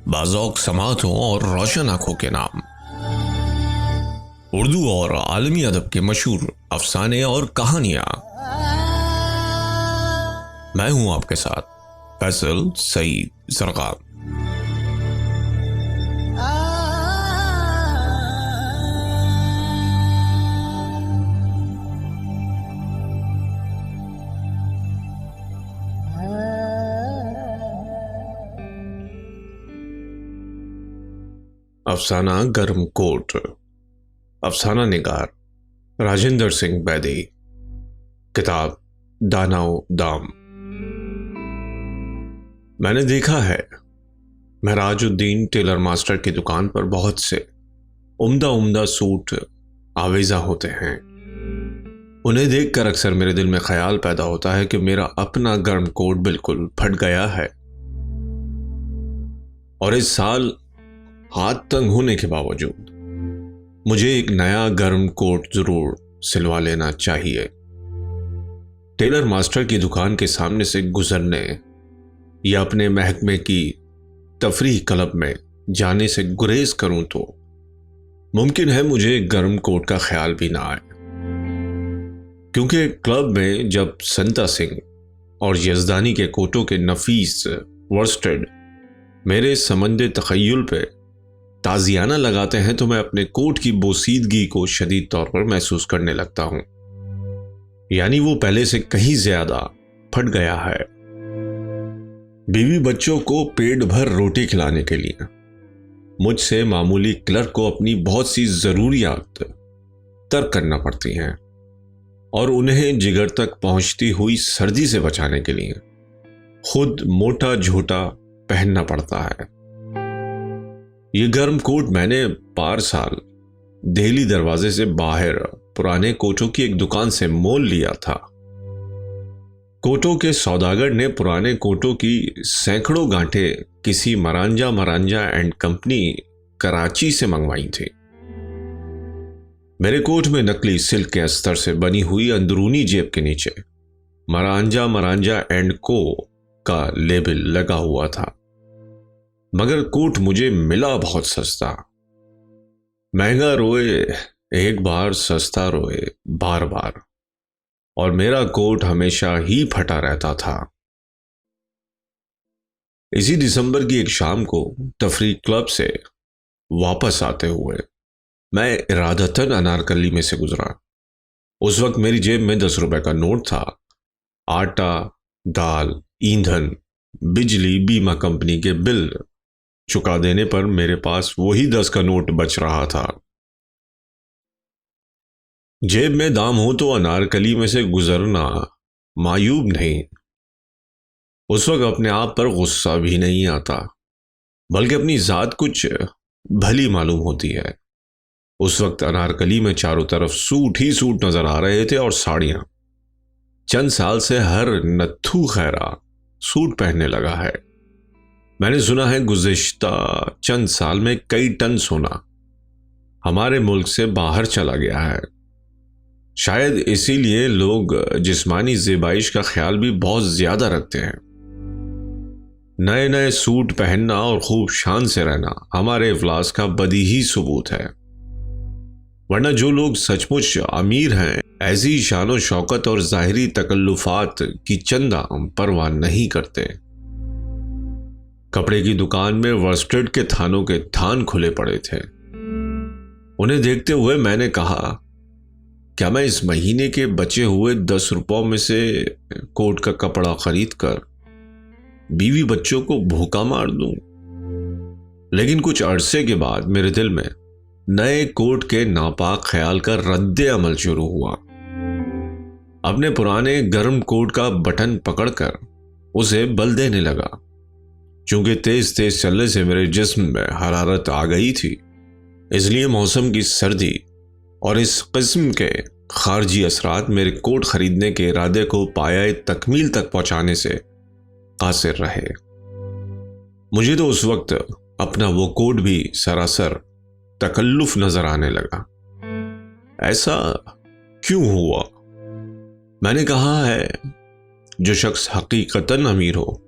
बाज़ौक़ समातों और रोशन आँखों के नाम, उर्दू और आलमी अदब के मशहूर अफसाने और कहानियाँ। मैं हूँ आपके साथ फैसल सईद ज़रग़ाम। अफसाना गर्म कोट। अफसाना निगार राजेंद्र सिंह बैदी। किताब दानाओ दाम। मैंने देखा है महराजुद्दीन टेलर मास्टर की दुकान पर बहुत से उम्दा उम्दा सूट आवेजा होते हैं। उन्हें देखकर अक्सर मेरे दिल में ख्याल पैदा होता है कि मेरा अपना गर्म कोट बिल्कुल फट गया है और इस साल हाथ तंग होने के बावजूद मुझे एक नया गर्म कोट जरूर सिलवा लेना चाहिए। टेलर मास्टर की दुकान के सामने से गुजरने या अपने महकमे की तफरीह क्लब में जाने से गुरेज करूं तो मुमकिन है मुझे गर्म कोट का ख्याल भी ना आए, क्योंकि क्लब में जब संता सिंह और यजदानी के कोटों के नफीस वर्स्टेड मेरे समंदे तखय्युल पे ताजियाना लगाते हैं तो मैं अपने कोट की बोसीदगी को शदीद तौर पर महसूस करने लगता हूं। यानी वो पहले से कहीं ज्यादा फट गया है। बीवी बच्चों को पेट भर रोटी खिलाने के लिए मुझसे मामूली क्लर्क को अपनी बहुत सी जरूरियात तर्क करना पड़ती हैं और उन्हें जिगर तक पहुंचती हुई सर्दी से बचाने के लिए खुद मोटा झोटा पहनना पड़ता है। ये गर्म कोट मैंने पार साल दिल्ली दरवाजे से बाहर पुराने कोटों की एक दुकान से मोल लिया था। कोटों के सौदागर ने पुराने कोटों की सैकड़ों गांठें किसी मरांजा एंड कंपनी कराची से मंगवाई थी। मेरे कोट में नकली सिल्क के अस्तर से बनी हुई अंदरूनी जेब के नीचे मरांजा एंड को का लेबल लगा हुआ था, मगर कोट मुझे मिला बहुत सस्ता। महंगा रोए एक बार, सस्ता रोए बार बार, और मेरा कोट हमेशा ही फटा रहता था। इसी दिसंबर की एक शाम को तफरीह क्लब से वापस आते हुए मैं इरादतन अनारकली में से गुजरा। उस वक्त मेरी जेब में 10 रुपए का नोट था। आटा, दाल, ईंधन, बिजली, बीमा कंपनी के बिल चुका देने पर मेरे पास वही 10 का नोट बच रहा था। जेब में दाम हो तो अनारकली में से गुजरना मायूब नहीं। उस वक्त अपने आप पर गुस्सा भी नहीं आता, बल्कि अपनी जात कुछ भली मालूम होती है। उस वक्त अनारकली में चारों तरफ सूट ही सूट नजर आ रहे थे और साड़ियां। चंद साल से हर नत्थू खैरा सूट पहनने लगा है। मैंने सुना है गुज़िश्ता चंद साल में कई टन सोना हमारे मुल्क से बाहर चला गया है। शायद इसीलिए लोग जिस्मानी ज़ेबाइश का ख्याल भी बहुत ज्यादा रखते हैं। नए नए सूट पहनना और खूब शान से रहना हमारे इफ्लास का बदीही सबूत है, वरना जो लोग सचमुच अमीर हैं ऐसी शान शौकत और ज़ाहिरी तकल्लुफात की चंदा परवाह नहीं करते। कपड़े की दुकान में वर्स्टेड के थानों के थान खुले पड़े थे। उन्हें देखते हुए मैंने कहा, क्या मैं इस महीने के बचे हुए 10 रुपयों में से कोट का कपड़ा खरीद कर बीवी बच्चों को भूखा मार दूं? लेकिन कुछ अरसे के बाद मेरे दिल में नए कोट के नापाक ख्याल का रद्द अमल शुरू हुआ। अपने पुराने गर्म कोट का बटन पकड़कर उसे बल देने लगा। चूंकि तेज तेज चलने से मेरे जिस्म में हरारत आ गई थी, इसलिए मौसम की सर्दी और इस किस्म के खारजी असरात मेरे कोट खरीदने के इरादे को पाया तकमील तक पहुंचाने से कासिर रहे। मुझे तो उस वक्त अपना वो कोट भी सरासर तकल्लुफ नजर आने लगा। ऐसा क्यों हुआ? मैंने कहा है, जो शख्स हकीकतन अमीर हो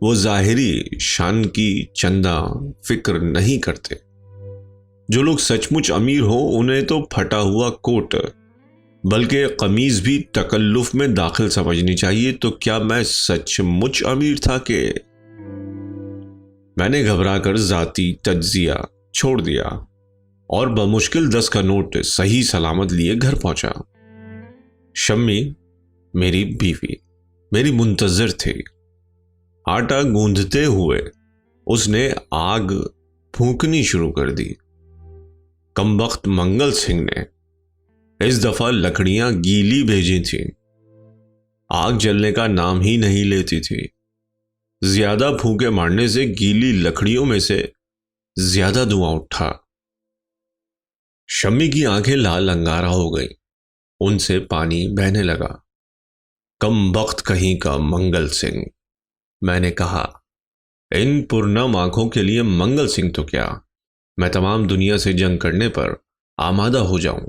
वो जाहिरी शान की चंदा फिक्र नहीं करते। जो लोग सचमुच अमीर हो उन्हें तो फटा हुआ कोट बल्कि कमीज भी तकल्लुफ में दाखिल समझनी चाहिए। तो क्या मैं सचमुच अमीर था कि? मैंने घबराकर जाती तज्जिया छोड़ दिया और बमुश्किल 10 का नोट सही सलामत लिए घर पहुंचा। शम्मी मेरी बीवी मेरी मुंतजर थी। आटा गूंदते हुए उसने आग फूंकनी शुरू कर दी। कमबख्त मंगल सिंह ने इस दफा लकड़ियां गीली भेजी थीं। आग जलने का नाम ही नहीं लेती थी। ज्यादा फूंके मारने से गीली लकड़ियों में से ज्यादा धुआं उठा। शम्मी की आंखें लाल अंगारा हो गई, उनसे पानी बहने लगा। कमबख्त कहीं का मंगल सिंह, मैंने कहा। इन पुरनम आंखों के लिए मंगल सिंह तो क्या, मैं तमाम दुनिया से जंग करने पर आमादा हो जाऊं।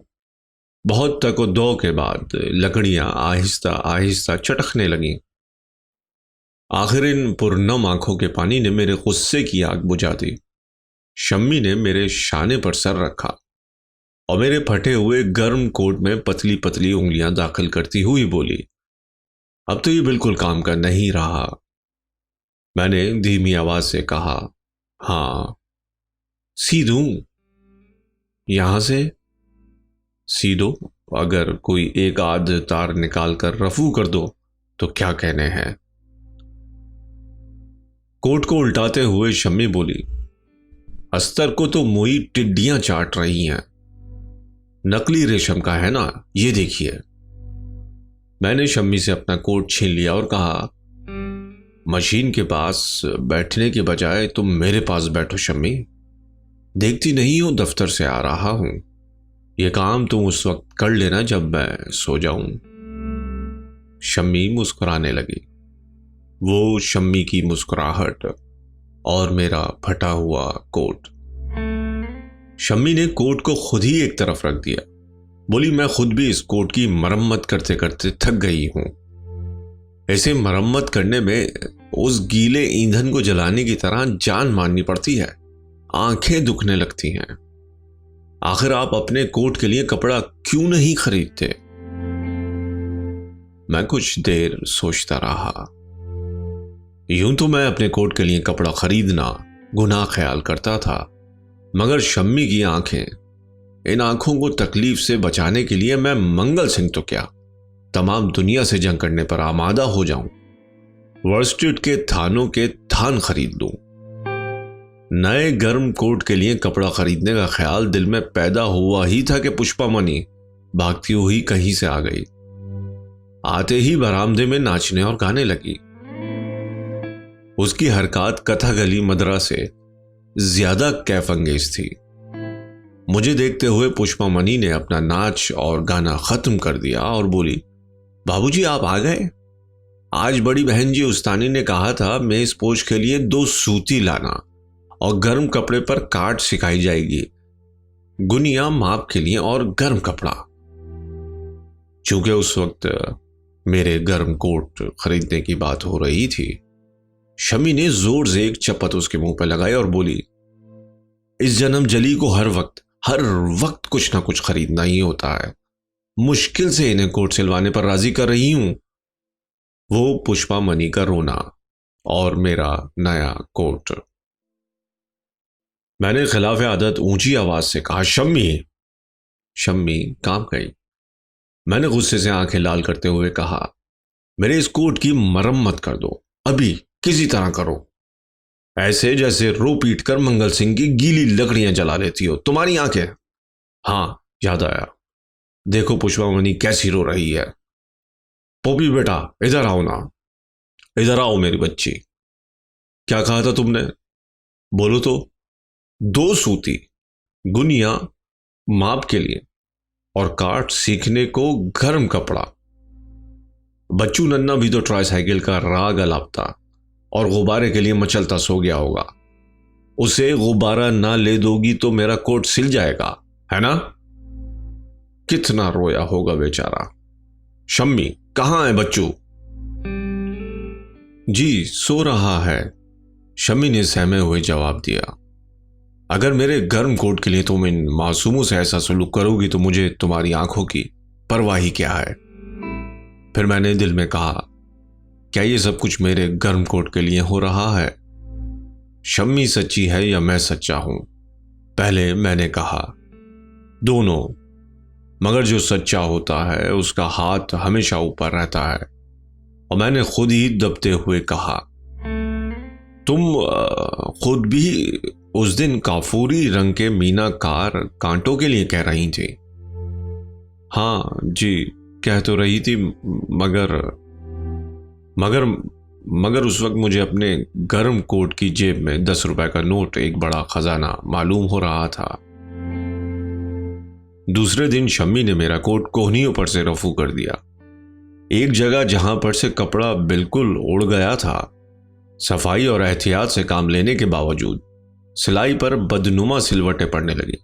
बहुत तको-दो के बाद लकड़ियां आहिस्ता आहिस्ता चटकने लगीं। आखिर इन पुरनम आंखों के पानी ने मेरे गुस्से की आग बुझा दी। शम्मी ने मेरे शाने पर सर रखा और मेरे फटे हुए गर्म कोट में पतली पतली उंगलियां दाखिल करती हुई बोली, अब तो ये बिल्कुल काम का नहीं रहा। मैंने धीमी आवाज से कहा, हाँ। सी दूं? यहां से सी दो। अगर कोई एक आध तार निकाल कर रफू कर दो तो क्या कहने हैं। कोट को उल्टाते हुए शम्मी बोली, अस्तर को तो मोई टिड्डियां चाट रही हैं। नकली रेशम का है ना, ये देखिए। मैंने शम्मी से अपना कोट छीन लिया और कहा, मशीन के पास बैठने के बजाय तुम मेरे पास बैठो शम्मी। देखती नहीं हो दफ्तर से आ रहा हूं। यह काम तुम उस वक्त कर लेना जब मैं सो जाऊं। शम्मी मुस्कुराने लगी। वो शम्मी की मुस्कुराहट और मेरा फटा हुआ कोट। शम्मी ने कोट को खुद ही एक तरफ रख दिया। बोली, मैं खुद भी इस कोट की मरम्मत करते करते थक गई हूं। ऐसे मरम्मत करने में उस गीले ईंधन को जलाने की तरह जान मारनी पड़ती है। आंखें दुखने लगती हैं। आखिर आप अपने कोट के लिए कपड़ा क्यों नहीं खरीदते? मैं कुछ देर सोचता रहा। यूं तो मैं अपने कोट के लिए कपड़ा खरीदना गुनाह ख्याल करता था, मगर शम्मी की आंखें, इन आंखों को तकलीफ से बचाने के लिए मैं मंगल सिंह तो क्या, तमाम दुनिया से जंग करने पर आमादा हो जाऊं। वर्स्टेड के थानों के थान खरीद लूं। नए गर्म कोट के लिए कपड़ा खरीदने का ख्याल दिल में पैदा हुआ ही था कि पुष्पामणि भागती हुई कहीं से आ गई। आते ही बरामदे में नाचने और गाने लगी। उसकी हरकत कथकली मदरा से ज्यादा कैफ अंगेज थी। मुझे देखते हुए पुष्पामणि ने अपना नाच और गाना खत्म कर दिया और बोली, बाबूजी आप आ गए। आज बड़ी बहन जी उस्तानी ने कहा था मेज पोश के लिए 2 सूती लाना और गर्म कपड़े पर काट सिखाई जाएगी। गुनिया माप के लिए और गर्म कपड़ा। चूंकि उस वक्त मेरे गर्म कोट खरीदने की बात हो रही थी, शमी ने जोर से एक चपत उसके मुंह पर लगाई और बोली, इस जन्म जली को हर वक्त कुछ ना कुछ खरीदना ही होता है। मुश्किल से इन्हें कोट सिलवाने पर राजी कर रही हूं। वो पुष्पामणि का रोना और मेरा नया कोट। मैंने खिलाफ आदत ऊंची आवाज से कहा, शम्मी काम गई। मैंने गुस्से से आंखें लाल करते हुए कहा, मेरे इस कोट की मरम्मत कर दो, अभी किसी तरह करो। ऐसे जैसे रो पीट कर मंगल सिंह की गीली लकड़ियां जला लेती हो तुम्हारी आंखें। हाँ, याद आया। देखो पुष्पामणि कैसी रो रही है। पोपी बेटा इधर आओ ना, इधर आओ मेरी बच्ची। क्या कहा था तुमने? बोलो तो। 2 सूती, गुनिया माप के लिए और काट सीखने को गर्म कपड़ा। बच्चू नन्ना भी तो ट्राईसाइकिल का राग अलापता और गुब्बारे के लिए मचलता सो गया होगा। उसे गुब्बारा ना ले दोगी तो मेरा कोट सिल जाएगा, है ना? कितना रोया होगा बेचारा। शम्मी कहां है बच्चू? जी, सो रहा है, शम्मी ने सहमे हुए जवाब दिया। अगर मेरे गर्म कोट के लिए तुम इन मासूमों से ऐसा सलूक करोगी तो मुझे तुम्हारी आंखों की परवाह ही क्या है। फिर मैंने दिल में कहा, क्या ये सब कुछ मेरे गर्म कोट के लिए हो रहा है? शम्मी सच्ची है या मैं सच्चा हूं? पहले मैंने कहा, दोनों। मगर जो सच्चा होता है उसका हाथ हमेशा ऊपर रहता है। और मैंने खुद ही दबते हुए कहा, तुम खुद भी उस दिन काफूरी रंग के मीनाकार कांटों के लिए कह रही थी। हाँ जी, कह तो रही थी, मगर मगर मगर उस वक्त मुझे अपने गर्म कोट की जेब में 10 रुपए का नोट एक बड़ा खजाना मालूम हो रहा था। दूसरे दिन शम्मी ने मेरा कोट कोहनियों पर से रफू कर दिया। एक जगह जहां पर से कपड़ा बिल्कुल उड़ गया था, सफाई और एहतियात से काम लेने के बावजूद सिलाई पर बदनुमा सिलवटें पड़ने लगी।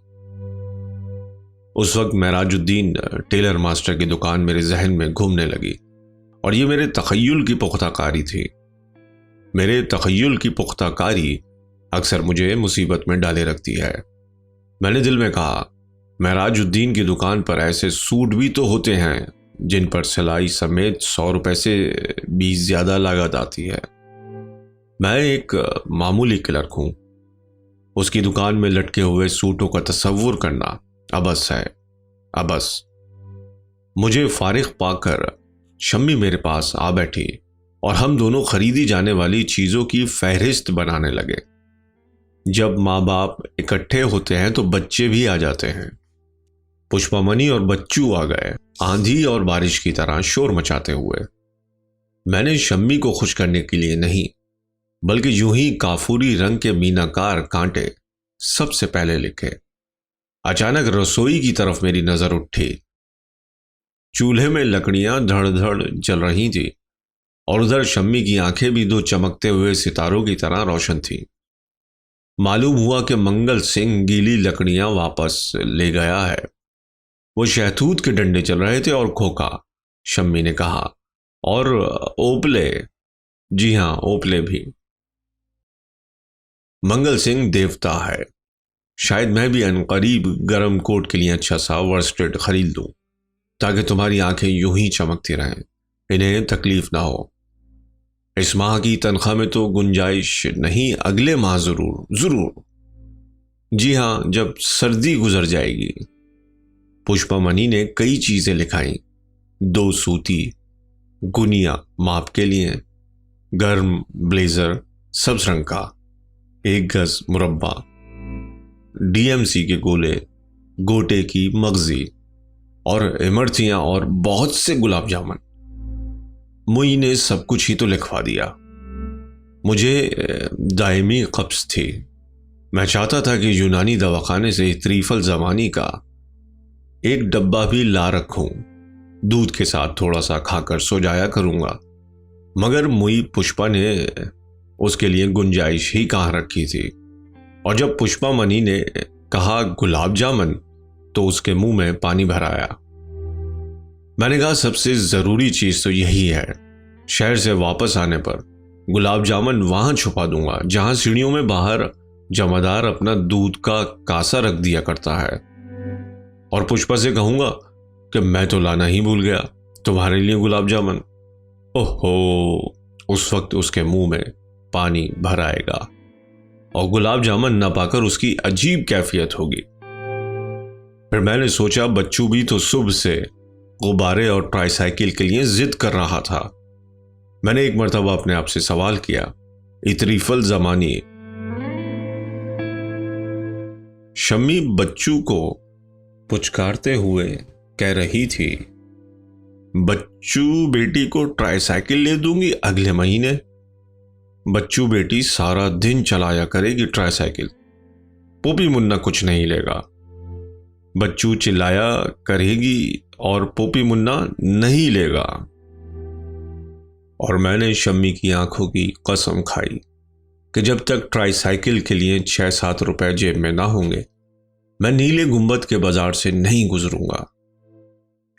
उस वक्त महराजुद्दीन टेलर मास्टर की दुकान मेरे जहन में घूमने लगी और ये मेरे तखय्युल की पुख्ताकारी थी। मेरे तखय्युल की पुख्ताकारी अक्सर मुझे मुसीबत में डाले रखती है। मैंने दिल में कहा, महराजुद्दीन की दुकान पर ऐसे सूट भी तो होते हैं जिन पर सिलाई समेत 100 रुपए से भी ज्यादा लागत आती है। मैं एक मामूली क्लर्क हूं, उसकी दुकान में लटके हुए सूटों का तसव्वुर करना अबस है, अबस। मुझे फारिग पाकर शम्मी मेरे पास आ बैठी और हम दोनों खरीदी जाने वाली चीजों की फहरिस्त बनाने लगे। जब माँ बाप इकट्ठे होते हैं तो बच्चे भी आ जाते हैं। पुष्पामणि और बच्चू आ गए, आंधी और बारिश की तरह शोर मचाते हुए। मैंने शम्मी को खुश करने के लिए नहीं, बल्कि यूं ही काफूरी रंग के मीनाकार कांटे सबसे पहले लिखे। अचानक रसोई की तरफ मेरी नजर उठी। चूल्हे में लकड़ियां धड़-धड़ जल रही थी और उधर शम्मी की आंखें भी दो चमकते हुए सितारों की तरह रोशन थी। मालूम हुआ कि मंगल सिंह गीली लकड़ियां वापस ले गया है। वो शहतूत के डंडे चल रहे थे और खोखा, शम्मी ने कहा, और ओपले। जी हां, ओपले भी। मंगल सिंह देवता है। शायद मैं भी अनकरीब गर्म कोट के लिए अच्छा सा वर्स्टेड खरीद लूं, ताकि तुम्हारी आंखें यूं ही चमकती रहें, इन्हें तकलीफ ना हो। इस माह की तनख्वाह में तो गुंजाइश नहीं, अगले माह जरूर जरूर। जी हां, जब सर्दी गुजर जाएगी। पुष्पामणि ने कई चीजें लिखाई। 2 सूती गुनिया माप के लिए, गर्म ब्लेजर सब्ज रंग का, 1 गज मुरब्बा, डीएमसी के गोले, गोटे की मगजी और इमरतियां और बहुत से गुलाब जामुन। मुई ने सब कुछ ही तो लिखवा दिया। मुझे दायमी कब्ज थी। मैं चाहता था कि यूनानी दवाखाने से त्रिफल जमानी का एक डब्बा भी ला रखूं, दूध के साथ थोड़ा सा खाकर सो जाया करूंगा। मगर मुई पुष्पा ने उसके लिए गुंजाइश ही कहां रखी थी। और जब पुष्पामणि ने कहा गुलाब जामुन, तो उसके मुंह में पानी भर आया। मैंने कहा, सबसे जरूरी चीज तो यही है। शहर से वापस आने पर गुलाब जामुन वहां छुपा दूंगा जहां सीढ़ियों में बाहर जमादार अपना दूध का कासा रख दिया करता है। और पुष्पा से कहूंगा कि मैं तो लाना ही भूल गया तुम्हारे लिए गुलाब जामुन। ओहो, उस वक्त उसके मुंह में पानी भर आएगा और गुलाब जामुन न पाकर उसकी अजीब कैफियत होगी। फिर मैंने सोचा, बच्चू भी तो सुबह से गुब्बारे और ट्राईसाइकिल के लिए जिद कर रहा था। मैंने एक मर्तबा अपने आप से सवाल किया, इतरीफल जमानी। शम्मी बच्चू को पुचकारते हुए कह रही थी, बच्चू बेटी को ट्राईसाइकिल ले दूंगी अगले महीने। बच्चू बेटी सारा दिन चलाया करेगी ट्राईसाइकिल, पोपी मुन्ना कुछ नहीं लेगा। बच्चू चिल्लाया करेगी और पोपी मुन्ना नहीं लेगा। और मैंने शम्मी की आंखों की कसम खाई कि जब तक ट्राईसाइकिल के लिए 6-7 रुपए जेब में ना होंगे, मैं नीले गुंबद के बाजार से नहीं गुजरूंगा।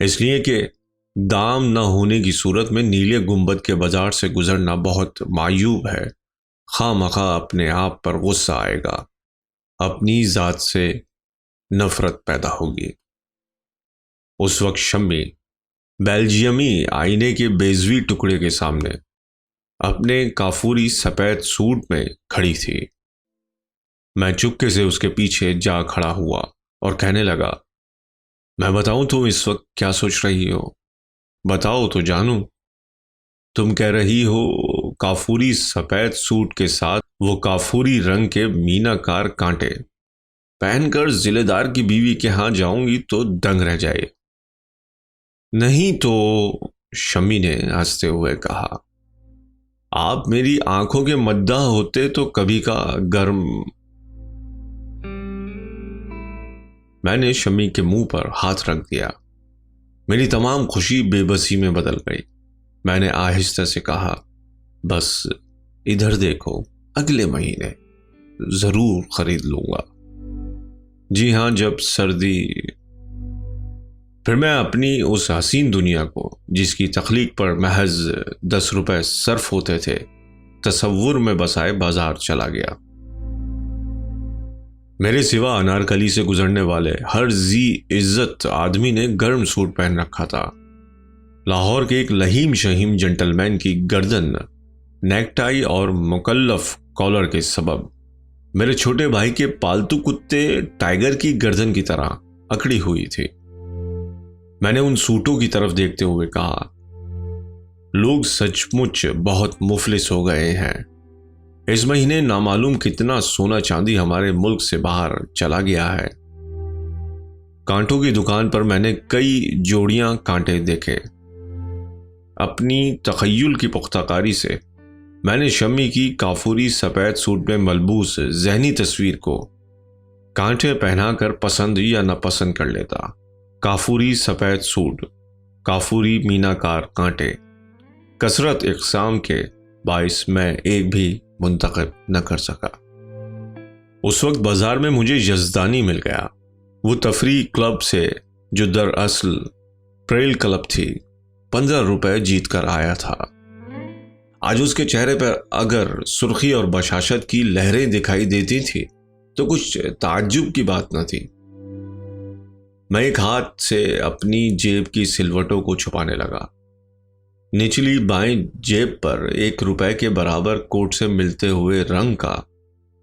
इसलिए कि दाम न होने की सूरत में नीले गुंबद के बाजार से गुजरना बहुत मायूब है। खामखा अपने आप पर गुस्सा आएगा, अपनी ज़ात से नफरत पैदा होगी। उस वक्त शम्मी बेल्जियमी आईने के बेजवी टुकड़े के सामने अपने काफूरी सफ़ेद सूट में खड़ी थी। मैं चुपके से उसके पीछे जा खड़ा हुआ और कहने लगा, मैं बताऊं तुम इस वक्त क्या सोच रही हो? बताओ तो जानूं। तुम कह रही हो काफूरी सफ़ेद सूट के साथ वो काफूरी रंग के मीनाकार कांटे पहनकर जिलेदार की बीवी के यहाँ जाऊंगी तो दंग रह जाए। नहीं तो, शमी ने हंसते हुए कहा, आप मेरी आंखों के मद्दा होते तो कभी का गर्म। मैंने शमी के मुंह पर हाथ रख दिया। मेरी तमाम खुशी बेबसी में बदल गई। मैंने आहिस्ता से कहा, बस इधर देखो, अगले महीने जरूर खरीद लूंगा। जी हाँ, जब सर्दी। फिर मैं अपनी उस हसीन दुनिया को, जिसकी तख्लीक पर महज 10 रुपए सर्फ होते थे, तसव्वुर में बसाए बाजार चला गया। मेरे सिवा अनारकली से गुजरने वाले हर जी इज्जत आदमी ने गर्म सूट पहन रखा था। लाहौर के एक लहीम शहीम जेंटलमैन की गर्दन नेकटाई और मुकल्लफ कॉलर के सबब मेरे छोटे भाई के पालतू कुत्ते टाइगर की गर्दन की तरह अकड़ी हुई थी। मैंने उन सूटों की तरफ देखते हुए कहा, लोग सचमुच बहुत मुफलिस हो गए हैं। इस महीने नामालूम कितना सोना चांदी हमारे मुल्क से बाहर चला गया है। कांटों की दुकान पर मैंने कई जोड़ियां कांटे देखे। अपनी तखय्युल की पुख्ताकारी से मैंने शम्मी की काफूरी सफ़ेद सूट में मलबूस जहनी तस्वीर को कांटे पहनाकर पसंद या नापसंद कर लेता। काफूरी सफ़ेद सूट, काफूरी मीनाकार कांटे, कसरत इक़साम के बाइस मैं एक भी मुंतखब न कर सका। उस वक्त बाजार में मुझे यज़दानी मिल गया, वो तफरी क्लब से जो दरअसल प्रेल क्लब थी। 15 रुपए जीत कर आया था। आज उसके चेहरे पर अगर सुर्खी और बशाशत की लहरें दिखाई देती थी तो कुछ ताज्जुब की बात न थी। मैं एक हाथ से अपनी जेब की सिलवटों को छुपाने लगा। निचली बाएं जेब पर 1 रुपए के बराबर कोट से मिलते हुए रंग का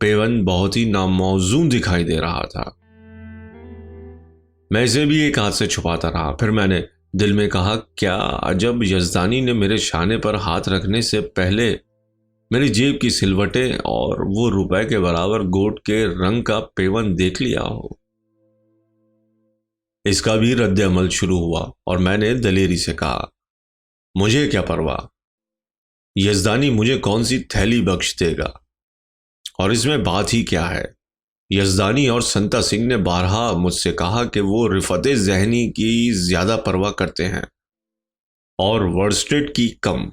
पेवन बहुत ही नामौजूद दिखाई दे रहा था। मैं इसे भी एक हाथ से छुपाता रहा। फिर मैंने दिल में कहा, क्या अजब यज़दानी ने मेरे शाने पर हाथ रखने से पहले मेरी जेब की सिलवटें और वो रुपए के बराबर गोट के रंग का पेवन देख लिया हो। इसका भी रद्द अमल शुरू हुआ और मैंने दलेरी से कहा, मुझे क्या परवाह, यज़दानी मुझे कौन सी थैली बख्श देगा। और इसमें बात ही क्या है। यज़दानी और संता सिंह ने बारहा मुझसे कहा कि वो रिफ़ते ज़हनी की ज़्यादा परवाह करते हैं और वर्स्टेड की कम।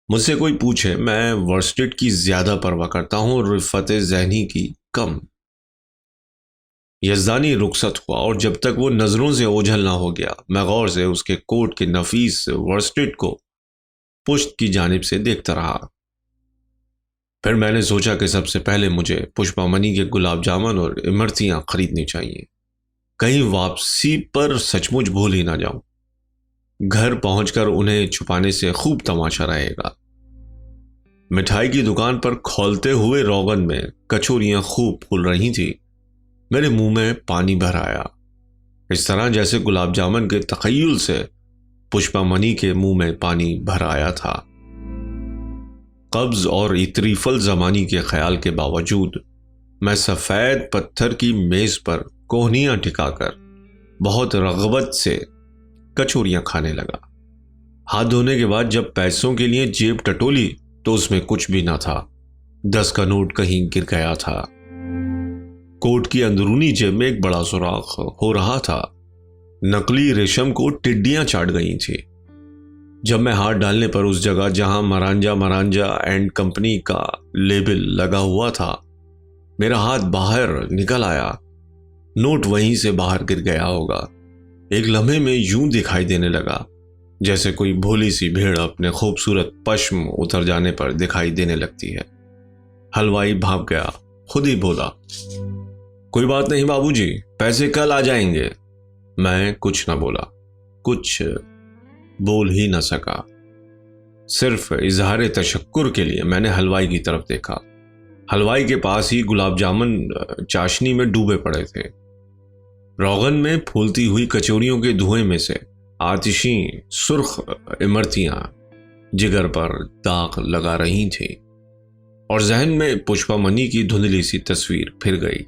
मुझसे कोई पूछे, मैं वर्स्टेड की ज़्यादा परवाह करता हूँ और रिफ़ते ज़हनी की कम। यज़दानी रुखसत हुआ और जब तक वो नज़रों से ओझल ना हो गया, मैं गौर से उसके कोट के नफीस वर्स्टेड को पुश्त की जानिब से देखता रहा। फिर मैंने सोचा कि सबसे पहले मुझे पुष्पामणि के गुलाब जामुन और इमरतियां खरीदनी चाहिए, कहीं वापसी पर सचमुच भूल ही ना जाऊं। घर पहुंचकर उन्हें छुपाने से खूब तमाशा रहेगा। मिठाई की दुकान पर खोलते हुए रोगन में कचौरियां खूब फूल रही थी। मेरे मुंह में पानी भर आया, इस तरह जैसे गुलाब जामुन के तखय्युल से पुष्पामणि के मुंह में पानी भर आया था। कब्ज और इतरीफल जमानी के ख्याल के बावजूद मैं सफ़ेद पत्थर की मेज पर कोहनियां टिकाकर बहुत रग़बत से कचौरियां खाने लगा। हाथ धोने के बाद जब पैसों के लिए जेब टटोली तो उसमें कुछ भी ना था। 10 का नोट कहीं गिर गया था। कोट की अंदरूनी जेब में एक बड़ा सुराख हो रहा था। नकली रेशम को टिड्डियां चाट गई थी। जब मैं हाथ डालने पर उस जगह जहां मरांजा एंड कंपनी का लेबल लगा हुआ था, मेरा हाथ बाहर निकल आया। नोट वहीं से बाहर गिर गया होगा। एक लम्हे में यूं दिखाई देने लगा जैसे कोई भोली सी भेड़ अपने खूबसूरत पश्म उतर जाने पर दिखाई देने लगती है। हलवाई भाप गया, खुद ही बोला, कोई बात नहीं बाबूजी, पैसे कल आ जाएंगे। मैं कुछ न बोला, कुछ बोल ही न सका। सिर्फ इजहार तशक्कुर के लिए मैंने हलवाई की तरफ देखा। हलवाई के पास ही गुलाब जामुन चाशनी में डूबे पड़े थे। रोगन में फूलती हुई कचौरियों के धुएं में से आतिशी सुर्ख इमरतियां जिगर पर दाग लगा रही थी और जहन में पुष्पामणि की धुंधली सी तस्वीर फिर गई।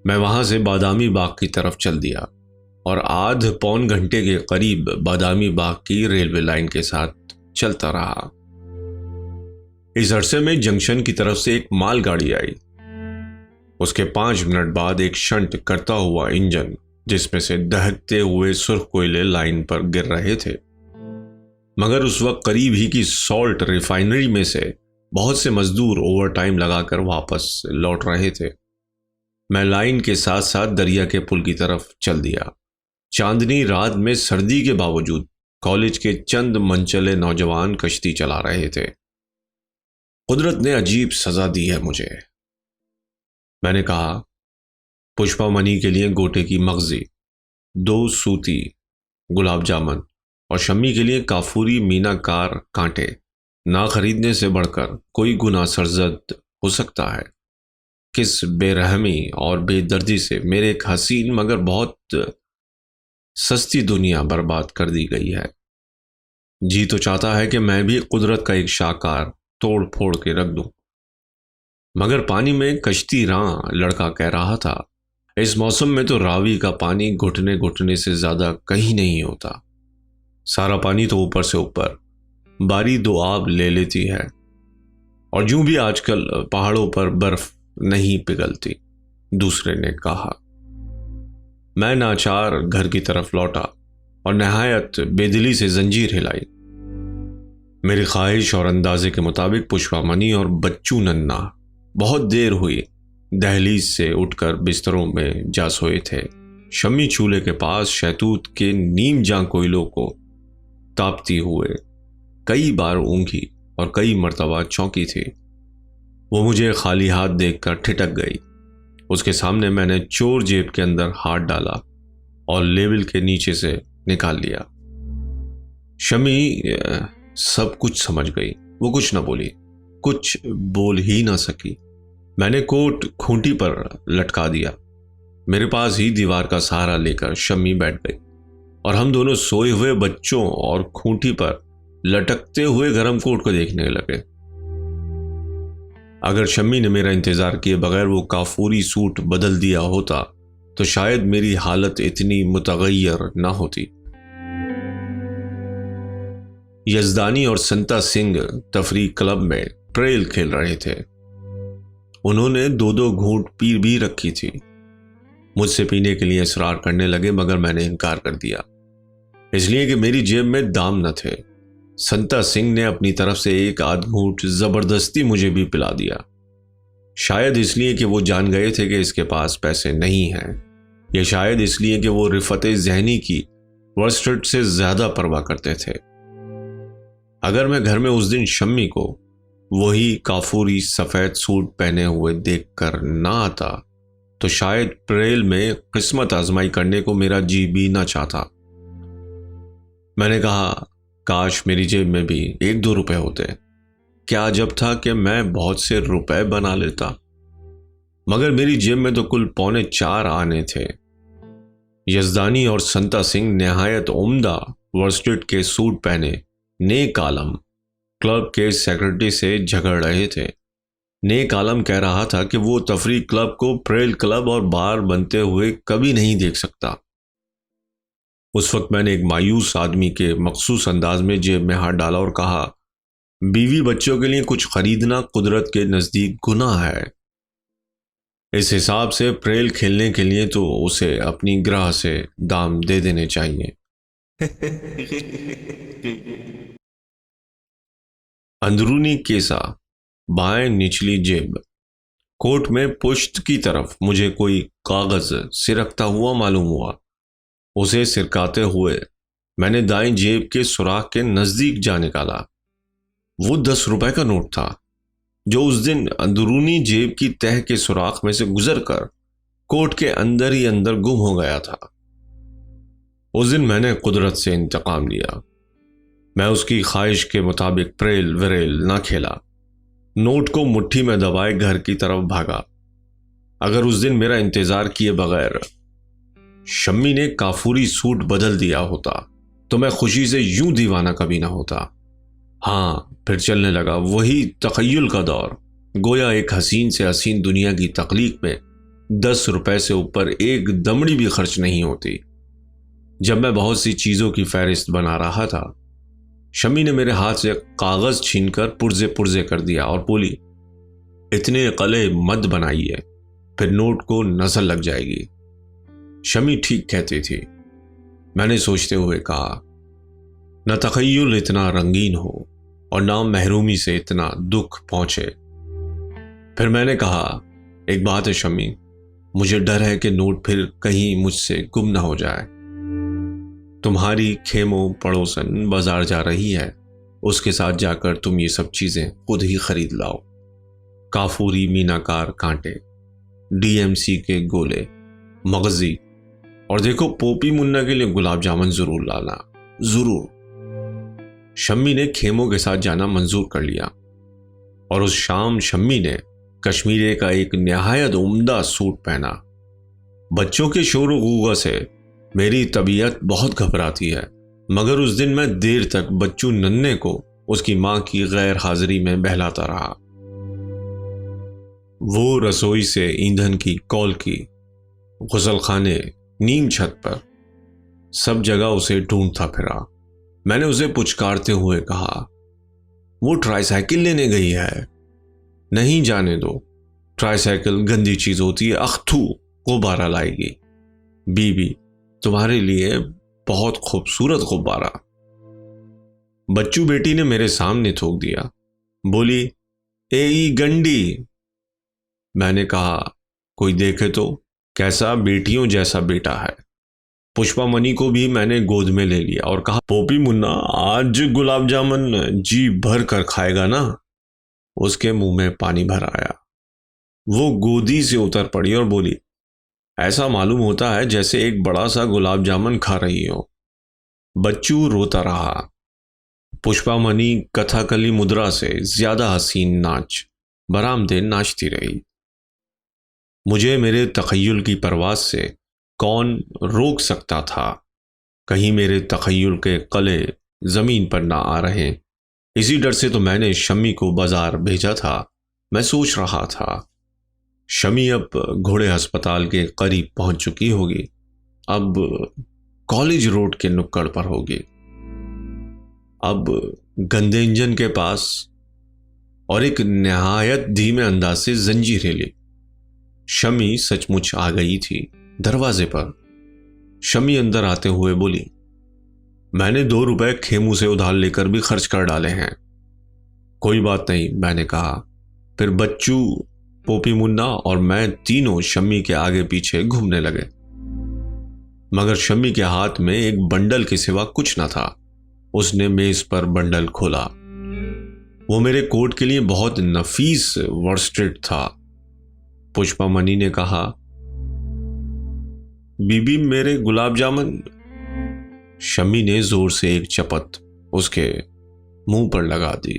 मैं वहां से बादामी बाग की तरफ चल दिया और आध पौन घंटे के करीब बादामी बाग की रेलवे लाइन के साथ चलता रहा। इस अरसे में जंक्शन की तरफ से एक मालगाड़ी आई। उसके 5 मिनट बाद एक शंट करता हुआ इंजन, जिसमें से दहकते हुए सुर्ख कोयले लाइन पर गिर रहे थे। मगर उस वक्त करीब ही की सॉल्ट रिफाइनरी में से बहुत से मजदूर ओवर टाइम लगाकर वापस लौट रहे थे। मैं लाइन के साथ साथ दरिया के पुल की तरफ चल दिया। चांदनी रात में सर्दी के बावजूद कॉलेज के चंद मनचले नौजवान कश्ती चला रहे थे। कुदरत ने अजीब सजा दी है मुझे। मैंने कहा, पुष्पामणि के लिए गोटे की मगजी, 2 सूती गुलाब जामुन और शम्मी के लिए काफूरी मीनाकार कांटे ना खरीदने से बढ़कर कोई गुनाह सरजद हो सकता है। किस बेरहमी और बेदर्दी से मेरे एक हसीन मगर बहुत सस्ती दुनिया बर्बाद कर दी गई है। जी तो चाहता है कि मैं भी कुदरत का एक शाहकार तोड़ फोड़ के रख दूं। मगर पानी में कश्ती रां लड़का कह रहा था, इस मौसम में तो रावी का पानी घुटने घुटने से ज्यादा कहीं नहीं होता। सारा पानी तो ऊपर से ऊपर बारी दो आब ले लेती है और यूं भी आजकल पहाड़ों पर बर्फ नहीं पिघलती। दूसरे ने कहा। मैं नाचार घर की तरफ लौटा और नहायत बेदिली से जंजीर हिलाई। मेरी ख्वाहिश और अंदाजे के मुताबिक पुष्पामणि और बच्चू नन्ना बहुत देर हुई दहलीज से उठकर बिस्तरों में जा सोए थे। शम्मी चूल्हे के पास शहतूत के नीम जां कोयलों को तापती हुए कई बार ऊँघी और कई मर्तबा चौंकी थी। वो मुझे खाली हाथ देखकर ठिठक गई। उसके सामने मैंने चोर जेब के अंदर हाथ डाला और लेवल के नीचे से निकाल लिया। शमी सब कुछ समझ गई। वो कुछ न बोली, कुछ बोल ही ना सकी। मैंने कोट खूंटी पर लटका दिया। मेरे पास ही दीवार का सहारा लेकर शम्मी बैठ गई और हम दोनों सोए हुए बच्चों और खूंटी पर लटकते हुए गरम कोट को देखने लगे। अगर शम्मी ने मेरा इंतजार किए बगैर वो काफूरी सूट बदल दिया होता तो शायद मेरी हालत इतनी मुतगय्यर ना होती। यजदानी और संता सिंह तफरी क्लब में ट्रेल खेल रहे थे। उन्होंने 2-2 घूंट पी भी रखी थी। मुझसे पीने के लिए इसरार करने लगे मगर मैंने इनकार कर दिया, इसलिए कि मेरी जेब में दाम न थे। संता सिंह ने अपनी तरफ से एक आध घूंट जबरदस्ती मुझे भी पिला दिया, शायद इसलिए कि वो जान गए थे कि इसके पास पैसे नहीं हैं, या शायद इसलिए कि वो रिफते जहनी की वर्स्टेड से ज्यादा परवाह करते थे। अगर मैं घर में उस दिन शम्मी को वही काफूरी सफेद सूट पहने हुए देखकर ना आता तो शायद प्रेल में किस्मत आजमाई करने को मेरा जी भी ना चाहता। मैंने कहा, काश मेरी जेब में भी 1-2 रुपए होते। क्या जब था कि मैं बहुत से रुपए बना लेता, मगर मेरी जेब में तो कुल 3.25 आने थे। यजदानी और संता सिंह नहायत उम्दा वर्स्टेड के सूट पहने नेक आलम क्लब के सेक्रेटरी से झगड़ रहे थे। नेक आलम कह रहा था कि वो तफरी क्लब को प्रेल क्लब और बार बनते हुए कभी नहीं देख सकता। उस वक्त मैंने एक मायूस आदमी के मखसूस अंदाज में जेब में हाथ डाला और कहा, बीवी बच्चों के लिए कुछ खरीदना कुदरत के नजदीक गुनाह है। इस हिसाब से प्रेल खेलने के लिए तो उसे अपनी ग्राह से दाम दे देने चाहिए। अंदरूनी केसा, बाएं निचली जेब। कोट में पुश्त की तरफ मुझे कोई कागज सिरकता हुआ मालूम हुआ। उसे सिरकाते हुए मैंने दाएं जेब के सुराख के नजदीक जा निकाला। वो 10 रुपए का नोट था जो उस दिन अंदरूनी जेब की तह के सुराख में से गुजरकर कोट के अंदर ही अंदर गुम हो गया था। उस दिन मैंने कुदरत से इंतकाम लिया। मैं उसकी ख्वाहिश के मुताबिक प्रेल विरेल ना खेला। नोट को मुट्ठी में दबाए घर की तरफ भागा। अगर उस दिन मेरा इंतजार किए बगैर शम्मी ने काफूरी सूट बदल दिया होता तो मैं खुशी से यूं दीवाना कभी ना होता। हाँ, फिर चलने लगा वही तखय्युल का दौर। गोया एक हसीन से हसीन दुनिया की तख्लीक में 10 रुपए से ऊपर एक दमड़ी भी खर्च नहीं होती। जब मैं बहुत सी चीजों की फहरिस्त बना रहा था, शम्मी ने मेरे हाथ से कागज छीनकर पुर्जे पुर्जे कर दिया और बोली, इतने कले मत बनाइए, फिर नोट को नजर लग जाएगी। शम्मी ठीक कहती थी। मैंने सोचते हुए कहा, न तखय्युल इतना रंगीन हो और ना महरूमी से इतना दुख पहुंचे। फिर मैंने कहा, एक बात है शम्मी, मुझे डर है कि नोट फिर कहीं मुझसे गुम ना हो जाए। तुम्हारी खेमो पड़ोसन बाजार जा रही है, उसके साथ जाकर तुम ये सब चीजें खुद ही खरीद लाओ। काफूरी मीनाकार कांटे, डीएमसी के गोले, मगजी, और देखो पोपी मुन्ना के लिए गुलाब जामुन जरूर लाना, जरूर। शम्मी ने खेमों के साथ जाना मंजूर कर लिया और उस शाम शम्मी ने कश्मीरे का एक निहायत उम्दा सूट पहना। बच्चों के शोर गुगा से मेरी तबीयत बहुत घबराती है, मगर उस दिन मैं देर तक बच्चू नन्हे को उसकी मां की गैर हाजिरी में बहलाता रहा। वो रसोई से ईंधन की कौल की, गुसलखाने, नीम छत पर, सब जगह उसे ढूंढता फिरा। मैंने उसे पुचकारते हुए कहा, वो ट्राईसाइकिल लेने गई है। नहीं, जाने दो, ट्राईसाइकिल गंदी चीज होती है, अख्थू गुब्बारा लाएगी। बीबी, तुम्हारे लिए बहुत खूबसूरत गुब्बारा। बच्चू बेटी ने मेरे सामने थूक दिया, बोली, ए गंडी। मैंने कहा, कोई देखे तो कैसा बेटियों जैसा बेटा है। पुष्पा मनी को भी मैंने गोद में ले लिया और कहा, पोपी मुन्ना आज गुलाब जामुन जी भर कर खाएगा ना। उसके मुंह में पानी भर आया। वो गोदी से उतर पड़ी और बोली, ऐसा मालूम होता है जैसे एक बड़ा सा गुलाब जामुन खा रही हो। बच्चू रोता रहा। पुष्पा मनी कथाकली मुद्रा से ज्यादा हसीन नाच बरामदे नाचती रही। मुझे मेरे तखय्युल की परवास से कौन रोक सकता था? कहीं मेरे तखय्युल के कले जमीन पर ना आ रहे। इसी डर से तो मैंने शम्मी को बाजार भेजा था। मैं सोच रहा था, शम्मी अब घोड़े अस्पताल के करीब पहुंच चुकी होगी, अब कॉलेज रोड के नुक्कड़ पर होगी, अब गंदे इंजन के पास, और एक निहायत धीमे अंदाज से जंजीर हिली। शम्मी सचमुच आ गई थी। दरवाजे पर शम्मी अंदर आते हुए बोली, मैंने 2 रुपए खेमू से उधार लेकर भी खर्च कर डाले हैं। कोई बात नहीं, मैंने कहा। फिर बच्चू, पोपी मुन्ना और मैं तीनों शम्मी के आगे पीछे घूमने लगे, मगर शम्मी के हाथ में एक बंडल के सिवा कुछ न था। उसने मेज पर बंडल खोला। वो मेरे कोट के लिए बहुत नफीस वर्स्टेड था। पुष्पा मनी ने कहा, बीबी मेरे गुलाब जामुन। शम्मी ने जोर से एक चपत उसके मुंह पर लगा दी।